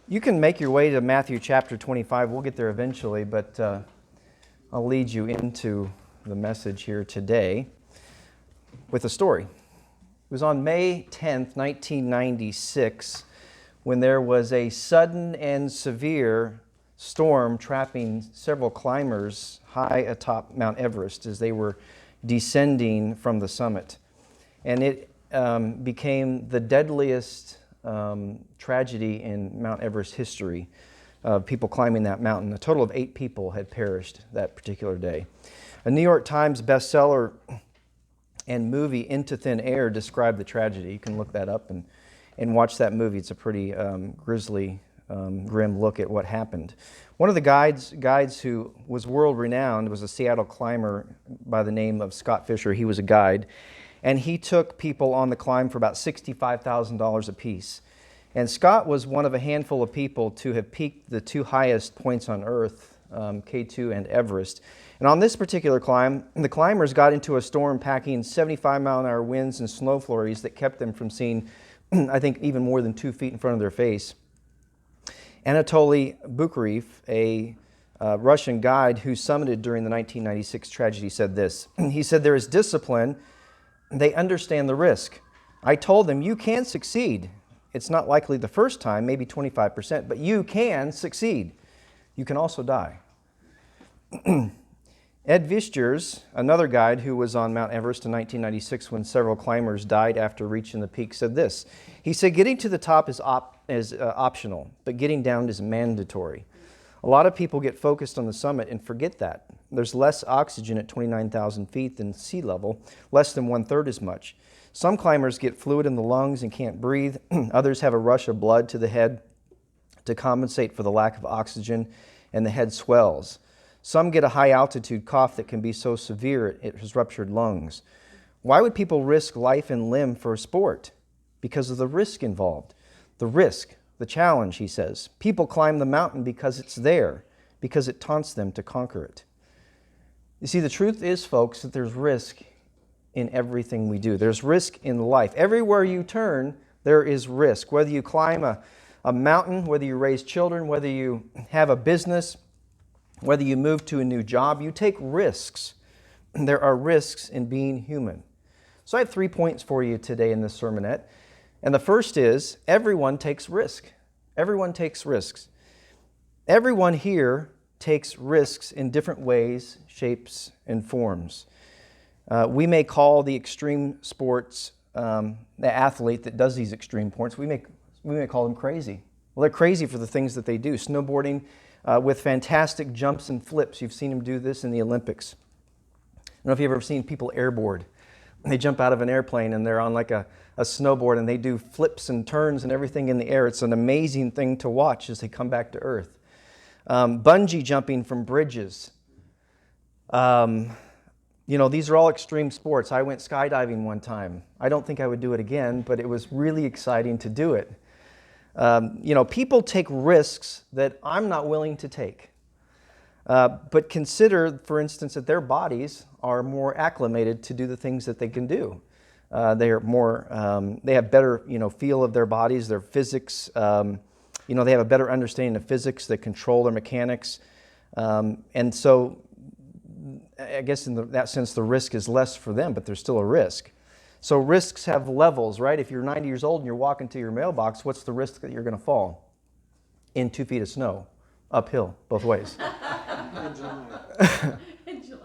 You can make your way to Matthew chapter 25. We'll get there eventually, but I'll lead you into the message here today with a story. It was on May 10th, 1996, when there was a sudden and severe storm trapping several climbers high atop Mount Everest as they were descending from the summit. And it became the deadliest tragedy in Mount Everest history of people climbing that mountain. A total of 8 people had perished that particular day. A New York Times bestseller and movie, Into Thin Air, described the tragedy. You can look that up and watch that movie. It's a pretty grisly, grim look at what happened. One of the guides who was world-renowned was a Seattle climber by the name of Scott Fisher. He was a guide. And he took people on the climb for about $65,000 apiece. And Scott was one of a handful of people to have peaked the 2 highest points on Earth, K2 and Everest. And on this particular climb, the climbers got into a storm packing 75-mile-an-hour winds and snow flurries that kept them from seeing, I think, even more than 2 feet in front of their face. Anatoly Bukharev, a Russian guide who summited during the 1996 tragedy, said this. He said, "There is discipline. They understand the risk. I told them, you can succeed. It's not likely the first time, maybe 25%, but you can succeed. You can also die." Ed Viesturs, another guide who was on Mount Everest in 1996 when several climbers died after reaching the peak, said this. He said, "Getting to the top is optional, but getting down is mandatory." A lot of people get focused on the summit and forget that. There's less oxygen at 29,000 feet than sea level, less than 1/3 as much. Some climbers get fluid in the lungs and can't breathe. Others have a rush of blood to the head to compensate for the lack of oxygen, and the head swells. Some get a high-altitude cough that can be so severe it has ruptured lungs. Why would people risk life and limb for a sport? Because of the risk involved. The risk. The challenge, he says. People climb the mountain because it's there, because it taunts them to conquer it. You see, the truth is, folks, that there's risk in everything we do. There's risk in life. Everywhere you turn, there is risk. Whether you climb a mountain, whether you raise children, whether you have a business, whether you move to a new job, you take risks. There are risks in being human. So I have 3 points for you today in this sermonette. And the first is, everyone takes risk. Everyone takes risks. Everyone here takes risks in different ways, shapes, and forms. We may call the extreme sports, the athlete that does these extreme sports, we may call them crazy. Well, they're crazy for the things that they do. Snowboarding with fantastic jumps and flips. You've seen them do this in the Olympics. I don't know if you've ever seen people airboard. They jump out of an airplane and they're on like a snowboard and they do flips and turns and everything in the air. It's an amazing thing to watch as they come back to earth. Bungee jumping from bridges. These are all extreme sports. I went skydiving one time. I don't think I would do it again, but it was really exciting to do it. People take risks that I'm not willing to take. But consider, for instance, that their bodies are more acclimated to do the things that they can do. They have better, feel of their bodies, their physics. They have a better understanding of physics. They control their mechanics. And so, I guess in that sense, the risk is less for them, but there's still a risk. So risks have levels, right? If you're 90 years old and you're walking to your mailbox, what's the risk that you're going to fall in 2 feet of snow, uphill, both ways?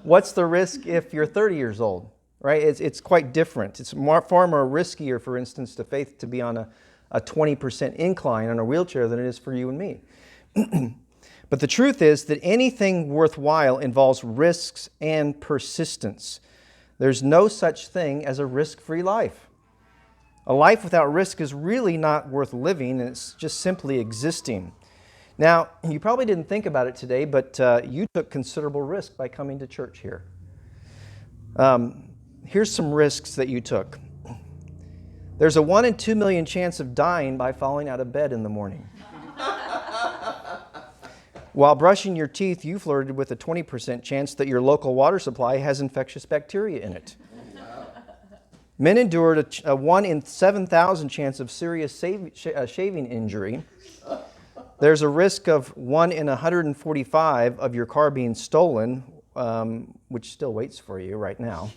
What's the risk if you're 30 years old, right? It's quite different. It's far more riskier, for instance, to Faith to be on a 20% incline on a wheelchair than it is for you and me. But the truth is that anything worthwhile involves risks and persistence. There's no such thing as a risk-free life. A life without risk is really not worth living, and it's just simply existing. Now, you probably didn't think about it today, but you took considerable risk by coming to church here. Here's some risks that you took. There's a 1 in 2 million chance of dying by falling out of bed in the morning. While brushing your teeth, you flirted with a 20% chance that your local water supply has infectious bacteria in it. Men endured a 1 in 7,000 chance of serious shaving injury. There's a risk of 1 in 145 of your car being stolen, which still waits for you right now.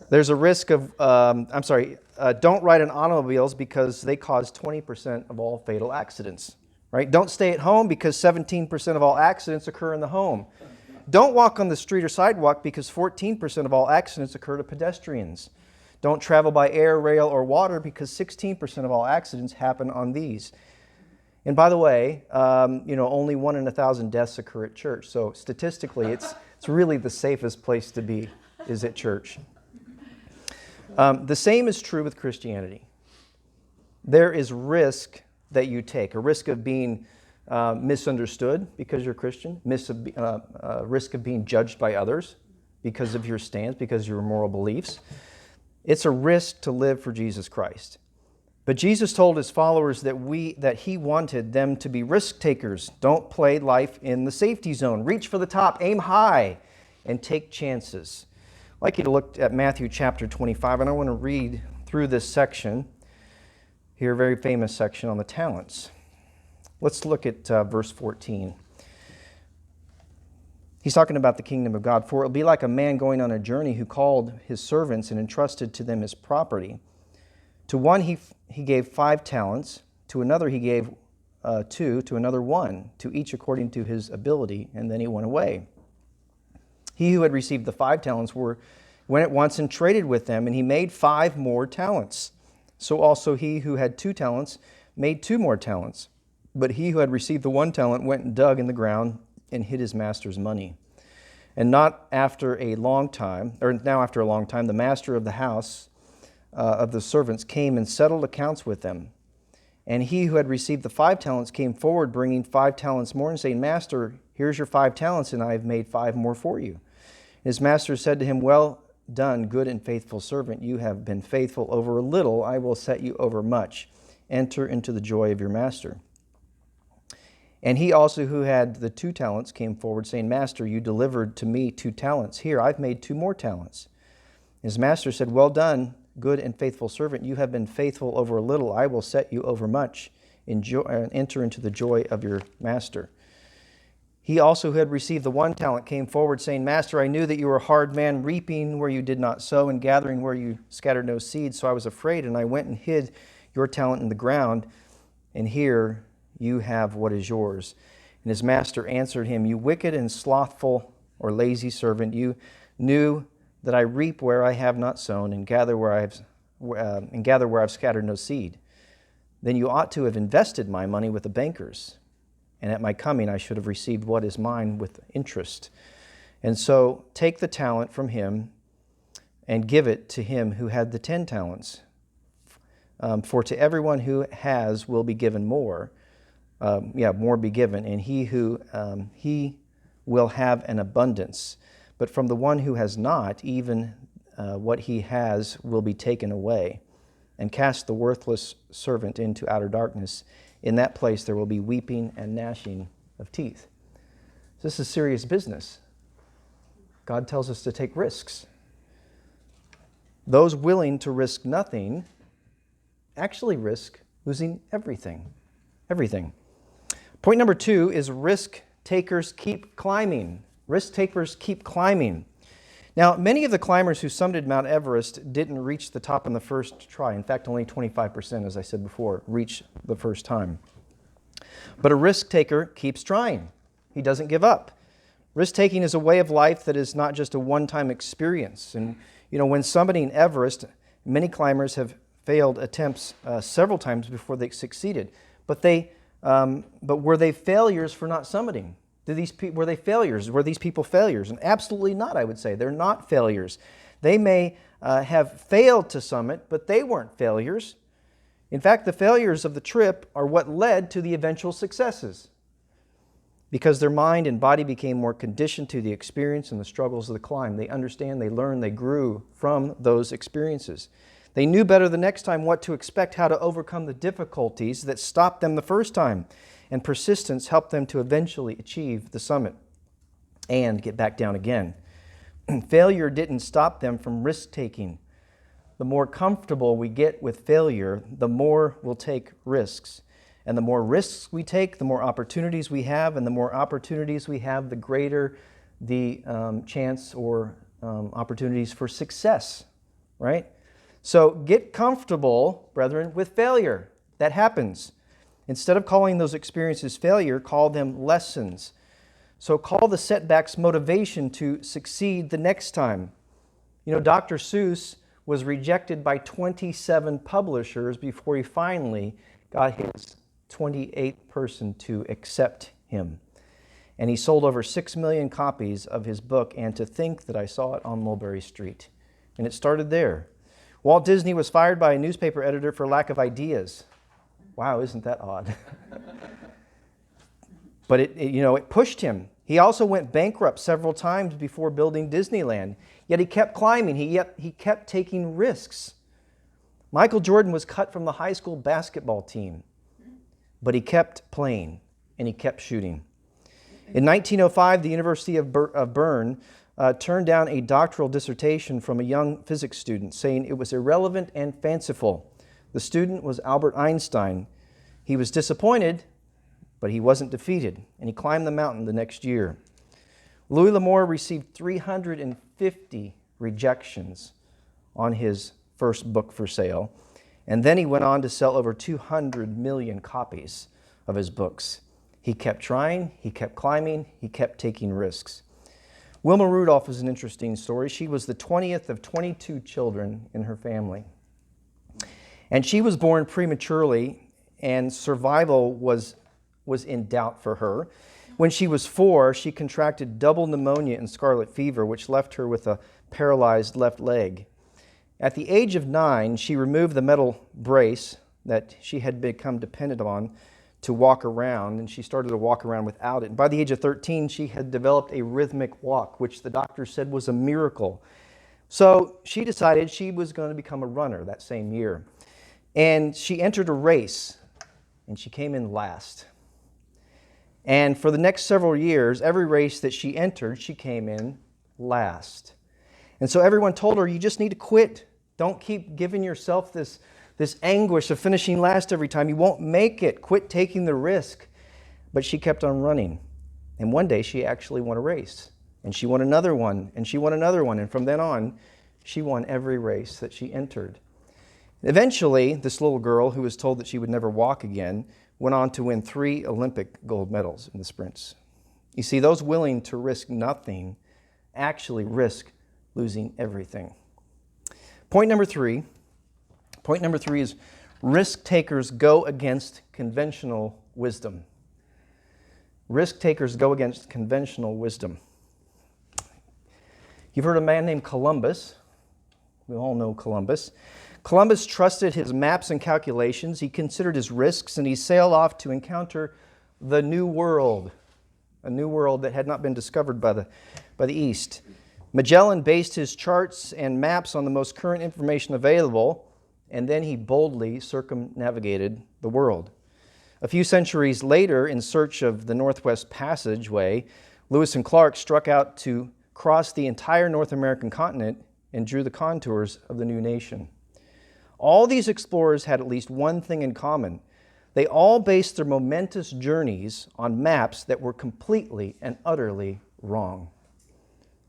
There's a risk of, don't ride in automobiles because they cause 20% of all fatal accidents. Right? Don't stay at home because 17% of all accidents occur in the home. Don't walk on the street or sidewalk because 14% of all accidents occur to pedestrians. Don't travel by air, rail, or water because 16% of all accidents happen on these. And by the way, only 1 in 1,000 deaths occur at church. So statistically, it's really the safest place to be is at church. The same is true with Christianity. There is risk that you take, a risk of being misunderstood because you're Christian, risk of being judged by others because of your stance, because of your moral beliefs. It's a risk to live for Jesus Christ. But Jesus told his followers that he wanted them to be risk takers. Don't play life in the safety zone. Reach for the top, aim high, and take chances. I'd like you to look at Matthew chapter 25, and I want to read through this section here, a very famous section on the talents. Let's look at verse 14. He's talking about the kingdom of God. For it will be like a man going on a journey who called his servants and entrusted to them his property. To one he gave 5 talents, to another he gave 2, to another 1, to each according to his ability, and then he went away. He who had received the 5 talents went at once and traded with them, and he made 5 more talents. So also he who had 2 talents made 2 more talents. But he who had received the 1 talent went and dug in the ground and hid his master's money. And now after a long time, the master of the house of the servants came and settled accounts with them. And he who had received the 5 talents came forward, bringing 5 talents more, and saying, Master, here's your 5 talents, and I have made 5 more for you. His master said to him, Well done, good and faithful servant. You have been faithful over a little. I will set you over much. Enter into the joy of your master. And he also who had the 2 talents came forward, saying, Master, you delivered to me 2 talents. Here, I've made 2 more talents. His master said, Well done, good and faithful servant. You have been faithful over a little. I will set you over much. Enter into the joy of your master. He also who had received the 1 talent came forward, saying, Master, I knew that you were a hard man, reaping where you did not sow and gathering where you scattered no seed. So I was afraid, and I went and hid your talent in the ground. And here you have what is yours. And his master answered him, You wicked and slothful or lazy servant, you knew that I reap where I have not sown and gather where I've scattered no seed. Then you ought to have invested my money with the bankers, and at my coming I should have received what is mine with interest. And so take the talent from him and give it to him who had the 10 talents. For to everyone who has will be given more. More be given, and he will have an abundance. But from the one who has not, even what he has will be taken away. And cast the worthless servant into outer darkness. In that place there will be weeping and gnashing of teeth. This is serious business. God tells us to take risks. Those willing to risk nothing actually risk losing everything. Everything. Point number 2 is risk takers keep climbing. Risk takers keep climbing. Now, many of the climbers who summited Mount Everest didn't reach the top in the first try. In fact, only 25%, as I said before, reach the first time. But a risk taker keeps trying. He doesn't give up. Risk taking is a way of life that is not just a one-time experience. And, when summiting Everest, many climbers have failed attempts several times before they succeeded. But were they failures for not summiting? Were they failures? Were these people failures? And absolutely not, I would say. They're not failures. They may have failed to summit, but they weren't failures. In fact, the failures of the trip are what led to the eventual successes, because their mind and body became more conditioned to the experience and the struggles of the climb. They understand, they learned, they grew from those experiences. They knew better the next time what to expect, how to overcome the difficulties that stopped them the first time. And persistence helped them to eventually achieve the summit and get back down again. Failure didn't stop them from risk-taking. The more comfortable we get with failure, the more we'll take risks. And the more risks we take, the more opportunities we have, and the more opportunities we have, the greater the chance or opportunities for success, right? So get comfortable, brethren, with failure. That happens. Instead of calling those experiences failure, call them lessons. So call the setbacks motivation to succeed the next time. You know, Dr. Seuss was rejected by 27 publishers before he finally got his 28th person to accept him. And he sold over 6 million copies of his book, And to Think That I Saw It on Mulberry Street. And it started there. Walt Disney was fired by a newspaper editor for lack of ideas. Wow, isn't that odd? But it pushed him. He also went bankrupt several times before building Disneyland. Yet he kept climbing. He kept taking risks. Michael Jordan was cut from the high school basketball team, but he kept playing and he kept shooting. In 1905, the University of Bern turned down a doctoral dissertation from a young physics student, saying it was irrelevant and fanciful. The student was Albert Einstein. He was disappointed, but he wasn't defeated, and he climbed the mountain the next year. Louis L'Amour received 350 rejections on his first book for sale, and then he went on to sell over 200 million copies of his books. He kept trying, he kept climbing, he kept taking risks. Wilma Rudolph is an interesting story. She was the 20th of 22 children in her family. And she was born prematurely, and survival was in doubt for her. When she was 4, she contracted double pneumonia and scarlet fever, which left her with a paralyzed left leg. At the age of 9, she removed the metal brace that she had become dependent on to walk around, and she started to walk around without it. And by the age of 13, she had developed a rhythmic walk, which the doctor said was a miracle. So she decided she was going to become a runner that same year. And she entered a race, and she came in last. And for the next several years, every race that she entered, she came in last. And so everyone told her, you just need to quit. Don't keep giving yourself this anguish of finishing last every time. You won't make it. Quit taking the risk. But she kept on running. And one day she actually won a race. And she won another one. And she won another one. And from then on, she won every race that she entered. Eventually, this little girl who was told that she would never walk again went on to win 3 Olympic gold medals in the sprints. You see, those willing to risk nothing actually risk losing everything. Point number three is risk takers go against conventional wisdom. Risk takers go against conventional wisdom. You've heard of a man named Columbus. We all know Columbus. Columbus trusted his maps and calculations. He considered his risks, and he sailed off to encounter the New World, a new world that had not been discovered by the East. Magellan based his charts and maps on the most current information available, and then he boldly circumnavigated the world. A few centuries later, in search of the Northwest Passageway, Lewis and Clark struck out to cross the entire North American continent and drew the contours of the new nation. All these explorers had at least one thing in common. They all based their momentous journeys on maps that were completely and utterly wrong,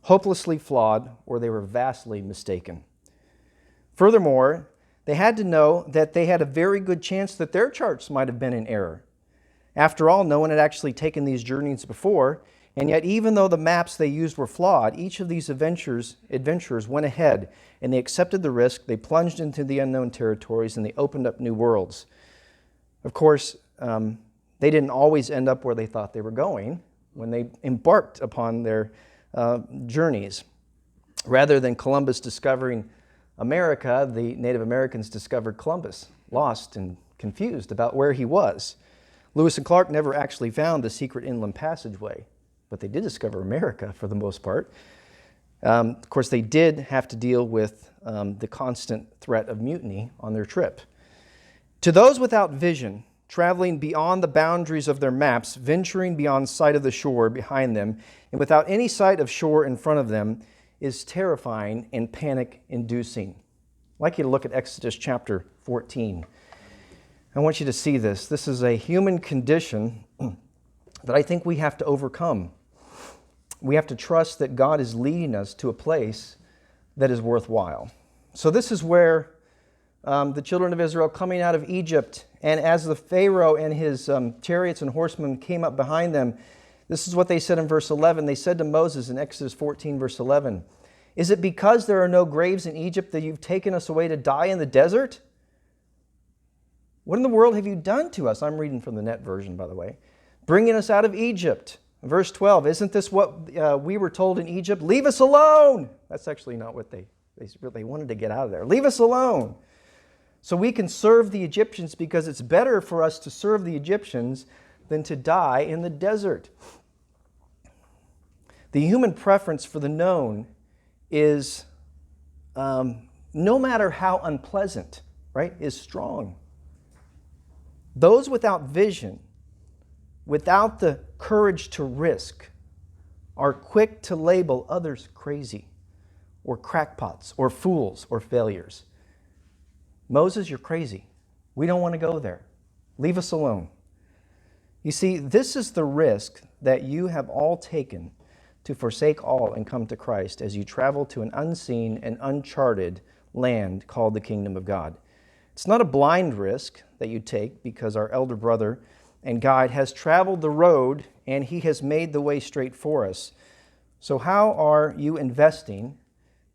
hopelessly flawed, or they were vastly mistaken. Furthermore, they had to know that they had a very good chance that their charts might have been in error. After all, no one had actually taken these journeys before, and yet even though the maps they used were flawed, each of these adventurers went ahead and they accepted the risk, they plunged into the unknown territories, and they opened up new worlds. Of course, they didn't always end up where they thought they were going when they embarked upon their journeys. Rather than Columbus discovering America, the Native Americans discovered Columbus, lost and confused about where he was. Lewis and Clark never actually found the secret inland passageway, but they did discover America for the most part. Of course, they did have to deal with the constant threat of mutiny on their trip. To those without vision, traveling beyond the boundaries of their maps, venturing beyond sight of the shore behind them, and without any sight of shore in front of them, is terrifying and panic-inducing. I'd like you to look at Exodus chapter 14. I want you to see this. This is a human condition that I think we have to overcome. We have to trust that God is leading us to a place that is worthwhile. So this is where the children of Israel coming out of Egypt, and as the Pharaoh and his chariots and horsemen came up behind them, this is what they said in verse 11. They said to Moses in Exodus 14, verse 11, "Is it because there are no graves in Egypt that you've taken us away to die in the desert? What in the world have you done to us?" I'm reading from the Net version, by the way. "Bringing us out of Egypt." Verse 12, "Isn't this what we were told in Egypt? Leave us alone." That's actually not what they wanted to get out of there. "Leave us alone, so we can serve the Egyptians, because it's better for us to serve the Egyptians than to die in the desert." The human preference for the known is, no matter how unpleasant, right, is strong. Those without vision, without the courage to risk, are quick to label others crazy, or crackpots, or fools, or failures. "Moses, you're crazy. We don't want to go there. Leave us alone." You see, this is the risk that you have all taken to forsake all and come to Christ as you travel to an unseen and uncharted land called the kingdom of God. It's not a blind risk that you take, because our elder brother and guide has traveled the road and he has made the way straight for us. So how are you investing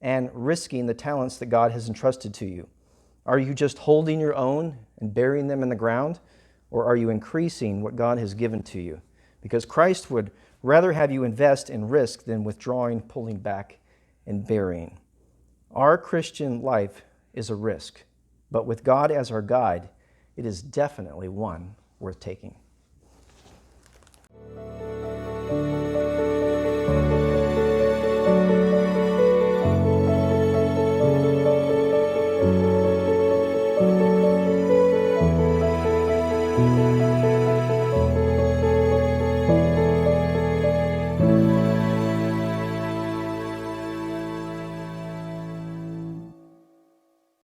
and risking the talents that God has entrusted to you? Are you just holding your own and burying them in the ground? Or are you increasing what God has given to you? Because Christ would rather have you invest and risk than withdrawing, pulling back, and burying. Our Christian life is a risk, but with God as our guide, it is definitely one worth taking.